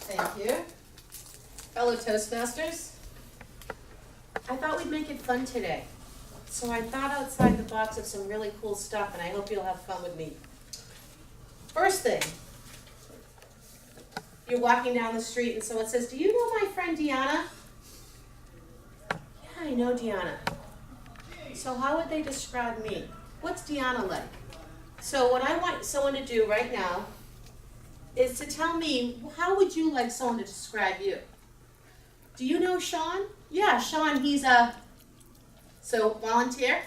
Thank you. Fellow Toastmasters, I thought we'd make it fun today. So I thought outside the box of some really cool stuff, and I hope you'll have fun with me. First thing, you're walking down the street and someone says, "Do you know my friend Deanna?" "Yeah, I know Deanna." "So how would they describe me? What's Deanna like?" So what I want someone to do right now is to tell me, how would you like someone to describe you? "Do you know Sean?" "Yeah, Sean, he's a..." So volunteer.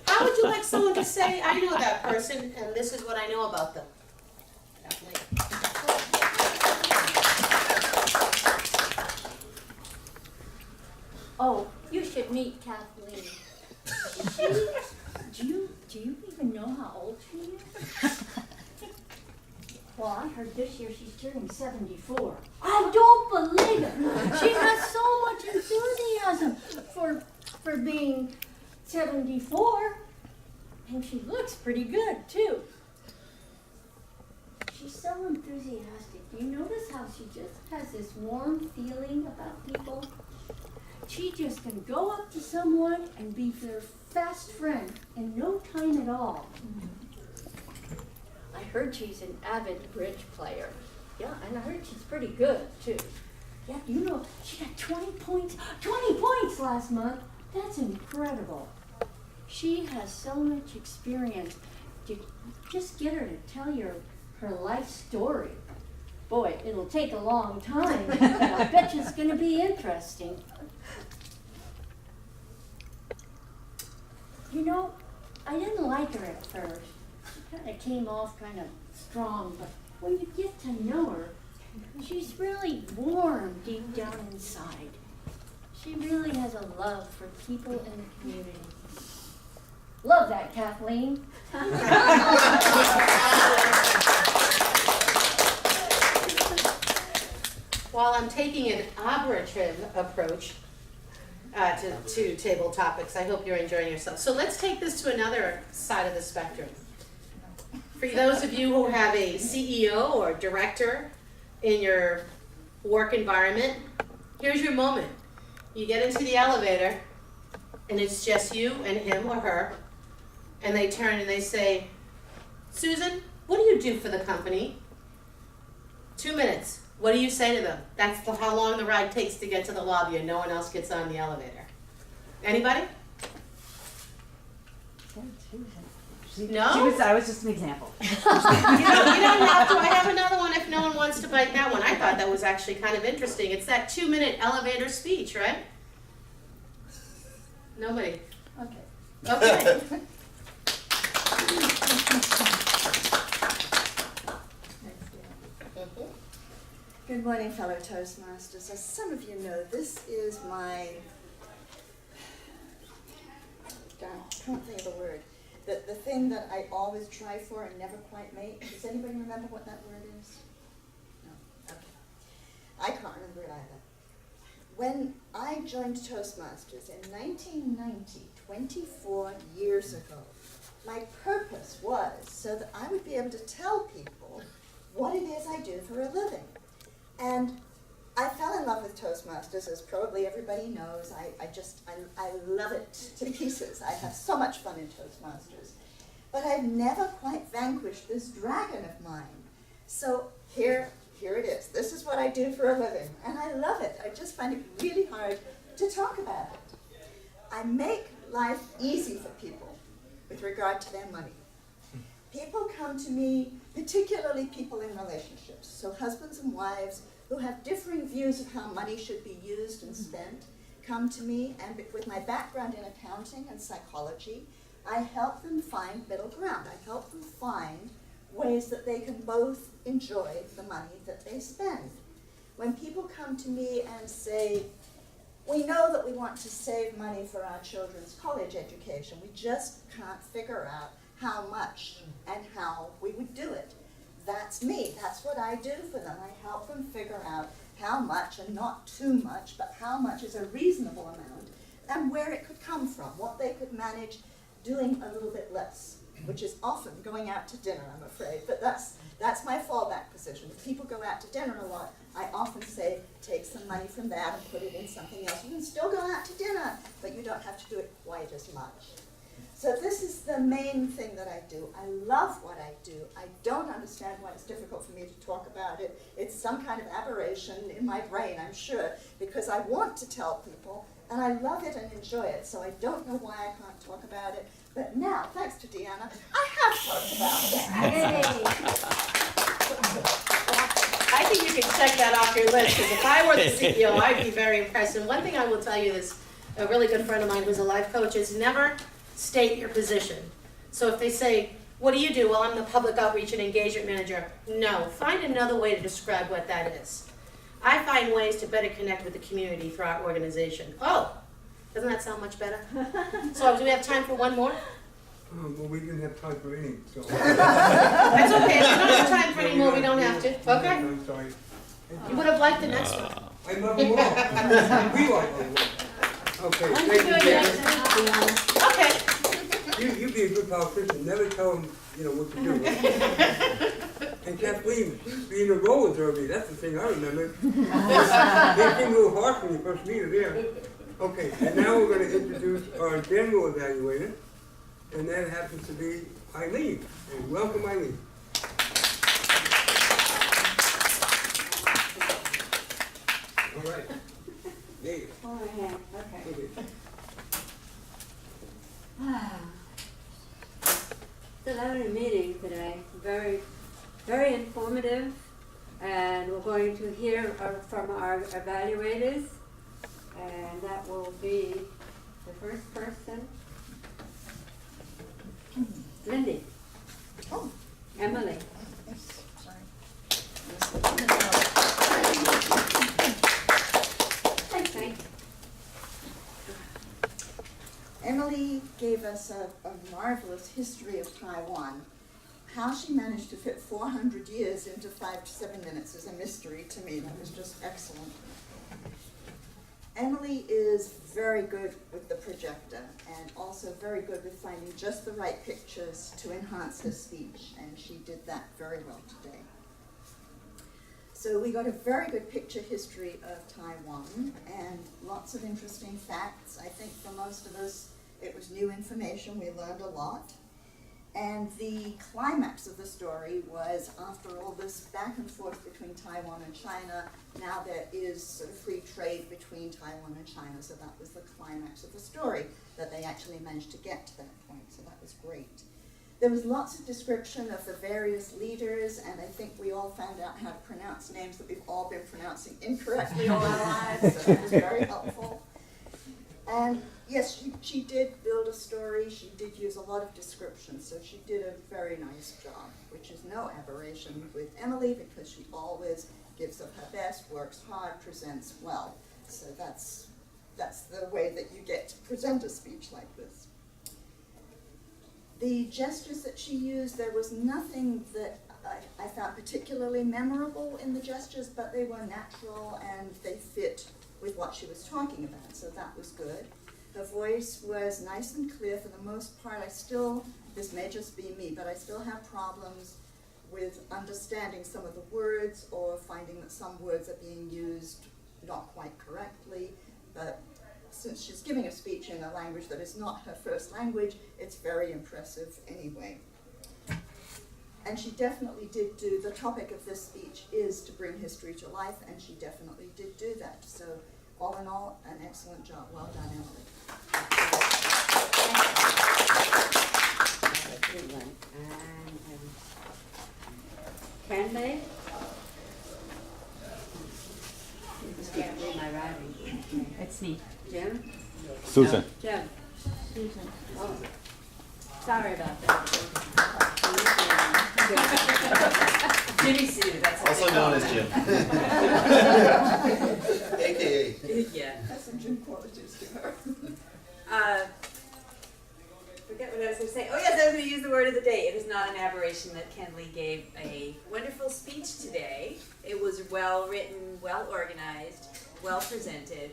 How would you like someone to say, "I know that person and this is what I know about them"? Oh, you should meet Kathleen. Do you even know how old she is? Well, I heard this year she's turning 74. I don't believe it. She has so much enthusiasm for being 74. And she looks pretty good, too. She's so enthusiastic. Do you notice how she just has this warm feeling about people? She just can go up to someone and be their fast friend in no time at all. I heard she's an avid bridge player. Yeah, and I heard she's pretty good, too. Yeah, you know, she got 20 points last month. That's incredible. She has so much experience. Just get her to tell you her life story. Boy, it'll take a long time, but I bet you it's going to be interesting. You know, I didn't like her at first. She kind of came off kind of strong, but when you get to know her, she's really warm deep down inside. She really has a love for people in the community. Love that, Kathleen. While I'm taking an operative approach to table topics, I hope you're enjoying yourself. So let's take this to another side of the spectrum. For those of you who have a CEO or director in your work environment, here's your moment. You get into the elevator, and it's just you and him or her, and they turn and they say, "Susan, what do you do for the company?" 2 minutes. What do you say to them? That's how long the ride takes to get to the lobby and no one else gets on the elevator. Anybody? No? I was just an example. You don't have to. I have another one if no one wants to bite that one. I thought that was actually kind of interesting. It's that 2-minute elevator speech, right? Nobody. Okay. Good morning, fellow Toastmasters. As some of you know, this is my, can't think of the word, the thing that I always try for and never quite make. Does anybody remember what that word is? No? Okay. I can't remember it either. When I joined Toastmasters in 1990, 24 years ago, my purpose was so that I would be able to tell people what it is I do for a living. And I fell in love with Toastmasters, as probably everybody knows. I love it to pieces. I have so much fun in Toastmasters. But I've never quite vanquished this dragon of mine. So here it is. This is what I do for a living. And I love it. I just find it really hard to talk about it. I make life easy for people with regard to their money. People come to me, particularly people in relationships, so husbands and wives who have differing views of how money should be used and spent, come to me, and with my background in accounting and psychology, I help them find middle ground. I help them find ways that they can both enjoy the money that they spend. When people come to me and say, "We know that we want to save money for our children's college education, we just can't figure out how much and how we would do it." That's me. That's what I do for them. I help them figure out how much, and not too much, but how much is a reasonable amount, and where it could come from, what they could manage doing a little bit less. which is often going out to dinner, I'm afraid, but that's my fallback position. If people go out to dinner a lot, I often say, take some money from that and put it in something else. You can still go out to dinner, but you don't have to do it quite as much. So this is the main thing that I do. I love what I do. I don't understand why it's difficult for me to talk about it. It's some kind of aberration in my brain, I'm sure, because I want to tell people, and I love it and enjoy it, so I don't know why I can't talk about it. But now, thanks to Deanna, I have talked about it. I think you can check that off your list, because if I were the CEO, I'd be very impressed. And one thing I will tell you is, a really good friend of mine who's a life coach is never state your position. So if they say, what do you do? Well, I'm the public outreach and engagement manager. No, find another way to describe what that is. I find ways to better connect with the community through our organization. Oh, doesn't that sound much better? So do we have time for one more? Well, we didn't have time for any, so. That's okay, if we don't have time for any more, we don't have to. Okay. I'm sorry. You would have liked the next one. I love them all. We like them all. Okay, thank you, Deanna. Okay. You be a good politician, never tell them, what to do. Right? And Kathleen, being a roller derby, that's the thing I remember. They seem a little harsh when you first meet her there. Okay, and now we're going to introduce our general evaluator, and that happens to be Eileen. And welcome, Eileen. All right. There you go. Oh, my hand, okay. Okay. It's a lovely meeting today, very, very informative, and we're going to hear from our evaluators, and that will be the first person, Lindy. Oh. Emily. Yes, sorry. Thanks. Emily gave us a marvelous history of Taiwan. How she managed to fit 400 years into 5 to 7 minutes is a mystery to me. That was just excellent. Emily is very good with the projector and also very good with finding just the right pictures to enhance her speech, and she did that very well today. So we got a very good picture history of Taiwan and lots of interesting facts. I think for most of us it was new information. We learned a lot. And the climax of the story was, after all this back and forth between Taiwan and China, now there is sort of free trade between Taiwan and China. So that was the climax of the story, that they actually managed to get to that point. So that was great. There was lots of description of the various leaders, and I think we all found out how to pronounce names that we've all been pronouncing incorrectly all our lives, so that was very helpful. And yes, she did build a story. She did use a lot of description, so she did a very nice job, which is no aberration with Emily, because she always gives of her best, works hard, presents well. So that's the way that you get to present a speech like this. The gestures that she used, there was nothing that I found particularly memorable in the gestures, but they were natural and they fit with what she was talking about, so that was good. Her voice was nice and clear for the most part. This may just be me, but I still have problems with understanding some of the words or finding that some words are being used not quite correctly, but since she's giving a speech in a language that is not her first language, it's very impressive anyway. And she definitely did do, the topic of this speech is to bring history to life, and she definitely did do that. So all in all, an excellent job. Well done, Emily. Good one. And Candy? Just can't read my writing. It's me. Jim? Susan. Jim? Susan. Oh, sorry about that. Jimmy Sue, that's what Also they call known as me. Jim. AKA. Yeah. That's some Jim qualities to her. Forget what I was going to say. Oh yes, I was going to use the word of the day. It is not an aberration that Ken Lee gave a wonderful speech today. It was well written, well organized, well presented.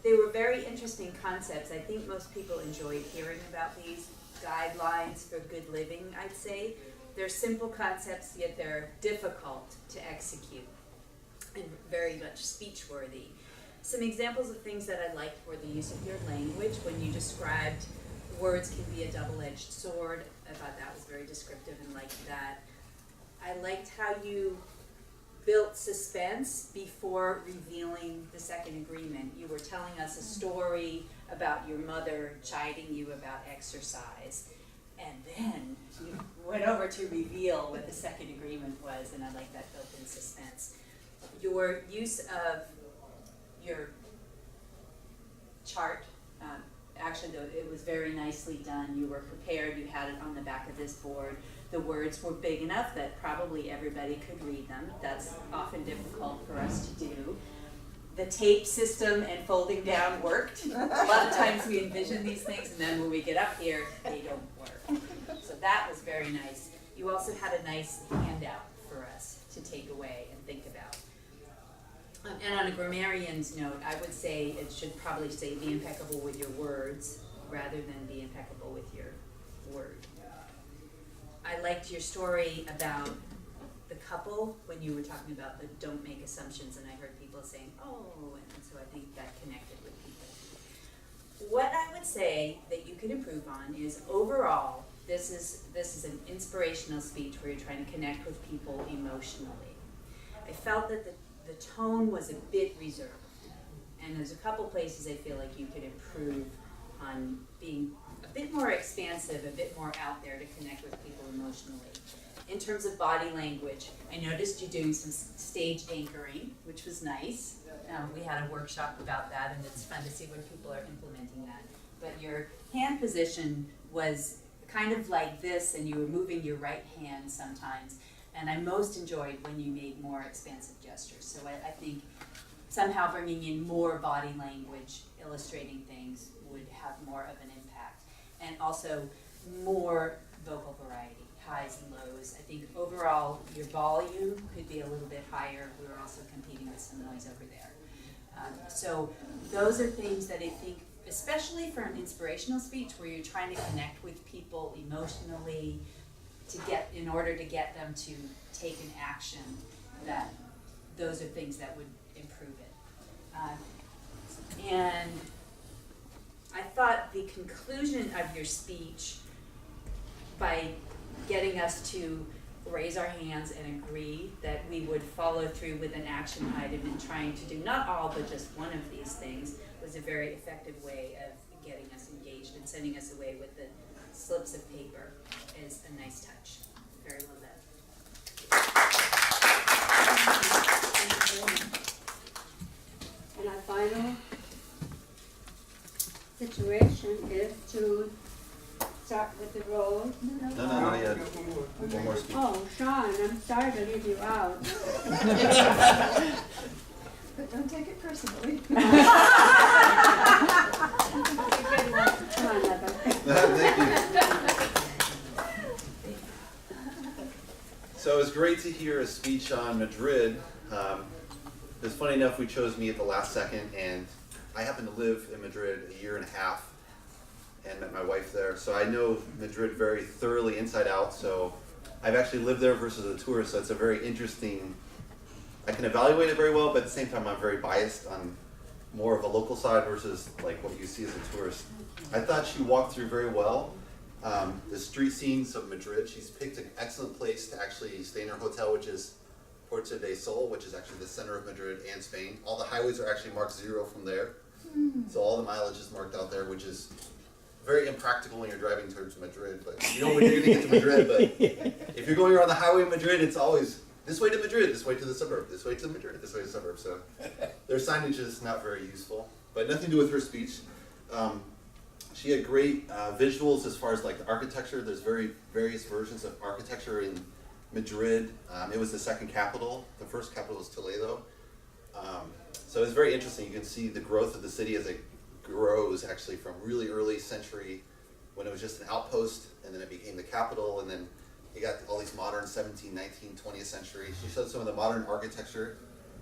They were very interesting concepts. I think most people enjoyed hearing about these. guidelines for good living, I'd say. They're simple concepts, yet they're difficult to execute and very much speech-worthy. Some examples of things that I liked were the use of your language when you described words can be a double-edged sword. I thought that was very descriptive and liked that. I liked how you built suspense before revealing the second agreement. You were telling us a story about your mother chiding you about exercise, and then you went over to reveal what the second agreement was, and I like that built-in suspense. Your use of your chart, actually though, it was very nicely done. You were prepared, you had it on the back of this board. The words were big enough that probably everybody could read them. That's often difficult for us to do. The tape system and folding down worked. A lot of times we envision these things and then when we get up here, they don't work. So that was very nice. You also had a nice handout for us to take away and think about. And on a grammarian's note, I would say it should probably say be impeccable with your words rather than be impeccable with your word. I liked your story about the couple when you were talking about the don't make assumptions, and I heard people saying, oh, and so I think that connected with people. What I would say that you could improve on is overall, this is an inspirational speech where you're trying to connect with people emotionally. I felt that the tone was a bit reserved, and there's a couple places I feel like you could improve on being a bit more expansive, a bit more out there to connect with people emotionally. In terms of body language, I noticed you doing some stage anchoring, which was nice. We had a workshop about that, and it's fun to see when people are implementing that. But your hand position was kind of like this, and you were moving your right hand sometimes. And I most enjoyed when you made more expansive gestures. So I think somehow bringing in more body language, illustrating things, would have more of an impact. And also more vocal variety, highs and lows. I think overall your volume could be a little bit higher. We were also competing with some noise over there. So those are things that I think, especially for an inspirational speech where you're trying to connect with people emotionally, in order to get them to take an action, that those are things that would improve it. And I thought the conclusion of your speech, by getting us to raise our hands and agree that we would follow through with an action item and trying to do not all but just one of these things, was a very effective way of getting us engaged and sending us away with the slips of paper is a nice touch. Very well done. And our final situation is to start with the roll. No, not yet. One more speech. Oh, Sean, I'm sorry to leave you out. But don't take it personally. Come on, Heather. Thank you. So it was great to hear a speech on Madrid. It was funny enough, we chose me at the last second, and I happen to live in Madrid a year and a half and met my wife there. So I know Madrid very thoroughly inside out. So I've actually lived there versus a tourist, so it's a very interesting, I can evaluate it very well, but at the same time I'm very biased on more of a local side versus like what you see as a tourist. I thought she walked through very well the street scenes of Madrid. She's picked an excellent place to actually stay in her hotel, which is Puerta del Sol, which is actually the center of Madrid and Spain. All the highways are actually marked 0 from there. So all the mileage is marked out there, which is very impractical when you're driving towards Madrid, but you know when you're gonna get to Madrid, but if you're going around the highway in Madrid, it's always this way to Madrid, this way to the suburb, this way to Madrid, this way to the suburb. So their signage is not very useful, but nothing to do with her speech. She had great visuals as far as like the architecture. There's various versions of architecture in Madrid. It was the second capital. The first capital was Toledo. So it's very interesting. You can see the growth of the city as it grows actually from really early century when it was just an outpost, and then it became the capital, and then you got all these modern 17th, 19th, 20th century. She showed some of the modern architecture,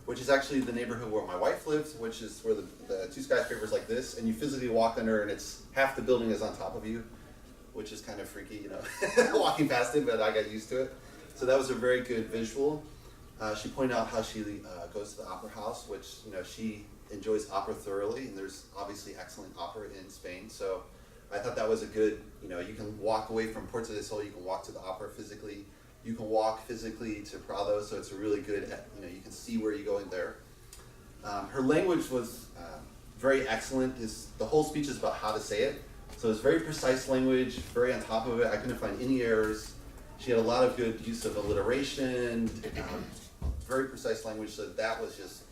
which is actually the neighborhood where my wife lives, which is where the two skyscrapers like this, and you physically walk under and it's half the building is on top of you. which is kind of freaky, you know, walking past it, but I got used to it. So that was a very good visual. She pointed out how she goes to the opera house, which, you know, she enjoys opera thoroughly, and there's obviously excellent opera in Spain. So I thought that was a good, you know, you can walk away from Puerto del Sol, you can walk to the opera physically, you can walk physically to Prado, so it's a really good, you know, you can see where you're going there. Her language was very excellent. The whole speech is about how to say it. So it's very precise language, very on top of it. I couldn't find any errors. She had a lot of good use of alliteration, very precise language, so that was just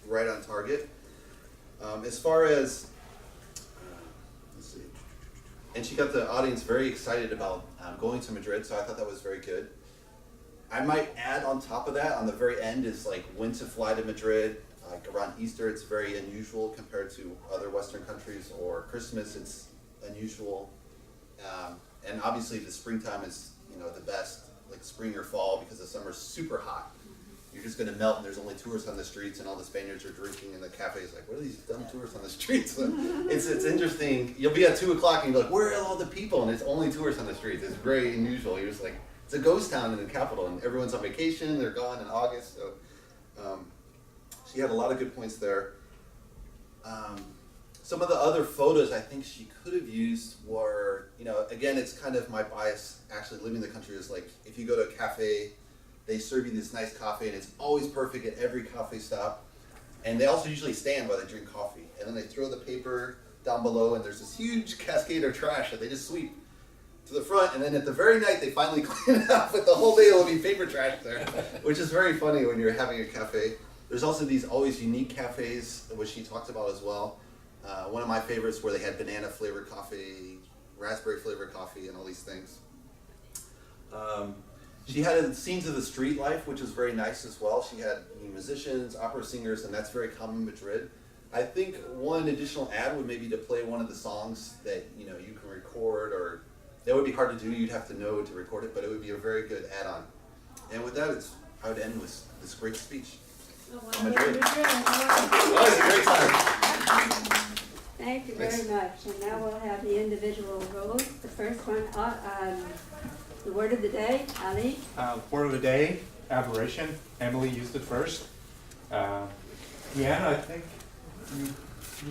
right on target. As far as, let's see, and she got the audience very excited about going to Madrid, so I thought that was very good. I might add on top of that, on the very end, is like when to fly to Madrid. Like around Easter, it's very unusual compared to other Western countries, or Christmas, it's unusual. And obviously the springtime is, you know, the best, like spring or fall, because the summer's super hot. You're just gonna melt, and there's only tourists on the streets, and all the Spaniards are drinking in the cafes. Like, what are these dumb tourists on the streets? It's interesting. You'll be at 2 o'clock and you're like, where are all the people? And it's only tourists on the streets. It's very unusual. You're just like, it's a ghost town in the capital, and everyone's on vacation. They're gone in August. So she had a lot of good points there. Some of the other photos I think she could have used were, you know, again, it's kind of my bias actually living in the country is like, if you go to a cafe, they serve you this nice coffee, and it's always perfect at every coffee stop. And they also usually stand while they drink coffee. And then they throw the paper down below, and there's this huge cascade of trash that they just sweep to the front. And then at the very night, they finally clean it up, but the whole day it'll be paper trash there, which is very funny when you're having a cafe. There's also these always unique cafes, which she talked about as well. One of my favorites where they had banana flavored coffee, raspberry flavored coffee, and all these things. She had scenes of the street life, which was very nice as well. She had musicians, opera singers, and that's very common in Madrid. I think one additional ad would maybe to play one of the songs that, you know, you can record, or that would be hard to do. You'd have to know to record it, but it would be a very good add-on. And with that, I would end with this great speech. Oh, Madrid. Oh, it's a great time. Thank you very much. And now we'll have the individual roles. The first one, the word of the day, Ali. Word of the day, aberration. Emily used it first. Deanna, I think you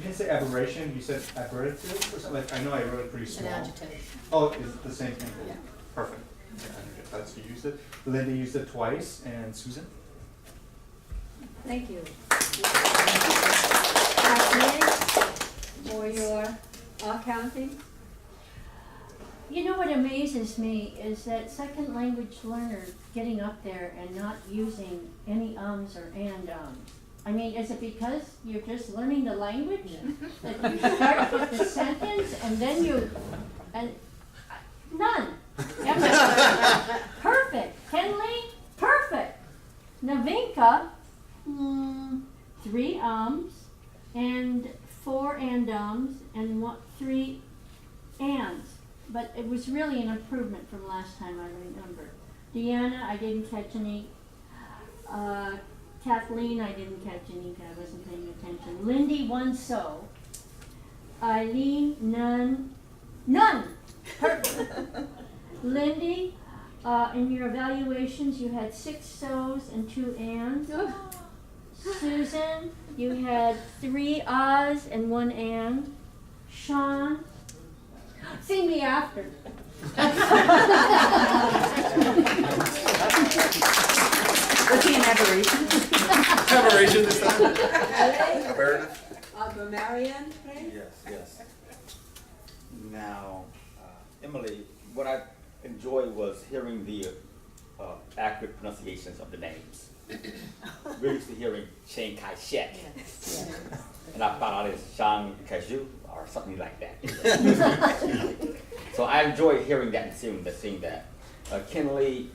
didn't say aberration, you said aberrative or something. Like, I know I wrote it pretty An small. adjective. Oh, it's the same thing? Yeah. Perfect. Yeah, that's who used it. Linda used it twice, and Susan? Thank you. Kathleen, for your accounting. You know what amazes me is that second language learners getting up there and not using any ums or and ums. I mean, is it because you're just learning the language? That you start with the sentence and then none. Perfect. Henley, perfect. Navinka, 3 ums and 4 and ums and 3 ands. But it was really an improvement from last time, I remember. Deanna, I didn't catch any. Kathleen, I didn't catch any because I wasn't paying attention. Lindy, 1 so. Eileen, none. Perfect. Lindy, in your evaluations, you had 6 so's and 2 ands. Susan, you had 3 ahs and 1 and. Sean, see me after. Was he an aberration? Aberration this time. Aberrative. Marian, please. Yes. Now, Emily, what I enjoyed was hearing the accurate pronunciations of the names. We're used to hearing Chiang Kai-shek. And I found out it's Chiang Kai-shek or something like that. So I enjoyed hearing that and seeing that. Kinley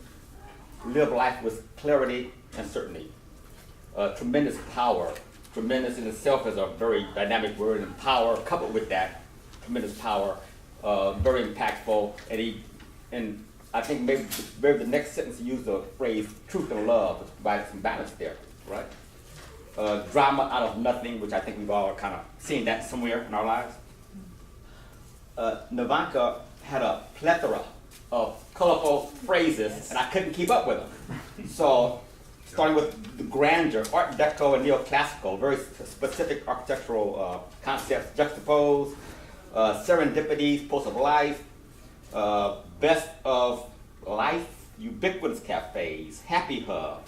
lived life with clarity and certainty. Tremendous power. Tremendous in itself is a very dynamic word, and power coupled with that, tremendous power, very impactful. And I think maybe the next sentence used the phrase truth and love to provide some balance there, right? Drama out of nothing, which I think we've all kind of seen that somewhere in our lives. Navanka had a plethora of colorful phrases, and I couldn't keep up with them. So, starting with the grandeur, Art Deco and neoclassical, very specific architectural concepts juxtaposed, serendipities, pulse of life, best of life, ubiquitous cafes, happy hub,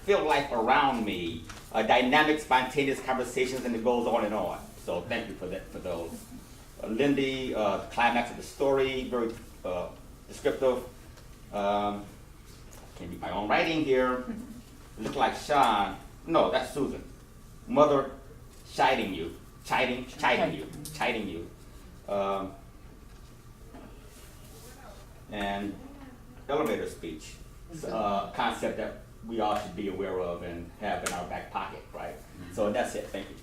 feel life around me, dynamic, spontaneous conversations, and it goes on and on. So thank you for that, for those. Lindy, climax of the story, very descriptive. Can't read my own writing here. Look like Sean. No, that's Susan. Mother chiding you, chiding you. And elevator speech, concept that we all should be aware of and have in our back pocket, right? So that's it. Thank you.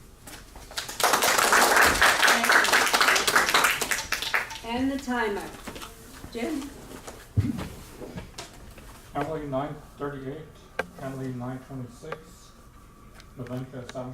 And the timer. Jim? Emily 9:38, Emily 9:26, Leviticus 7.